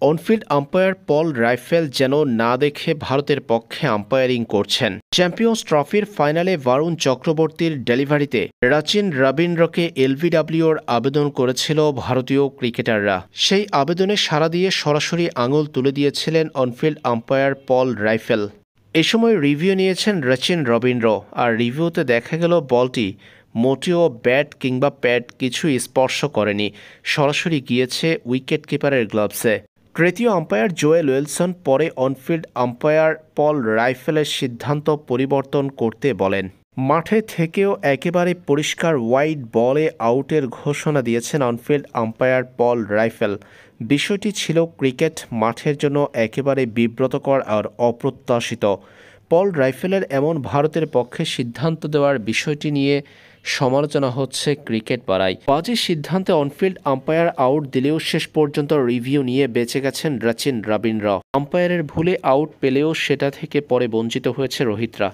On-field umpire Paul Reiffel যেন না দেখে ভারতের পক্ষে আম্পায়ারিং করছেন। চ্যাম্পিয়ন্স ট্রফির ফাইনালে বারুণ চক্রবর্তীর ডেলিভারিতে রাচিন রবীন্দ্রকে এলবিডব্লিউর আবেদন করেছিল ভারতীয় ক্রিকেটাররা। সেই আবেদনে সাড়া দিয়ে সরাসরি আঙুল তুলে দিয়েছিলেন অনফিল্ড আম্পায়ার পল রাইফেল। এ সময় রিভিউ নিয়েছেন রাচিন রবীন্দ্র, আর রিভিউতে দেখা গেল বলটি মোটেও ব্যাট কিংবা প্যাড কিছুই স্পর্শ করেনি, সরাসরি গিয়েছে উইকেট কিপারের গ্লাভসে। তৃতীয় আম্পায়ার জোয়েল উইলসন পরে অনফিল্ড আম্পায়ার পল রাইফেলের সিদ্ধান্ত পরিবর্তন করতে বলেন। মাঠে থেকেও একেবারে পরিষ্কার ওয়াইড বলে আউটের ঘোষণা দিয়েছেন অনফিল্ড আম্পায়ার পল রাইফেল। বিষয়টি ছিল ক্রিকেট মাঠের জন্য একেবারে বিব্রতকর আর অপ্রত্যাশিত। পল রাইফেলের এমন ভারতের পক্ষে সিদ্ধান্ত দেওয়ার বিষয়টি নিয়ে সমালোচনা হচ্ছে ক্রিকেট পাড়ায়। বাজে সিদ্ধান্তে অনফিল্ড আম্পায়ার আউট দিলেও শেষ পর্যন্ত রিভিউ নিয়ে বেঁচে গেছেন রাচিন রবীন্দ্র। আম্পায়ারের ভুলে আউট পেলেও সেটা থেকে পরে বঞ্চিত হয়েছে রোহিতরা।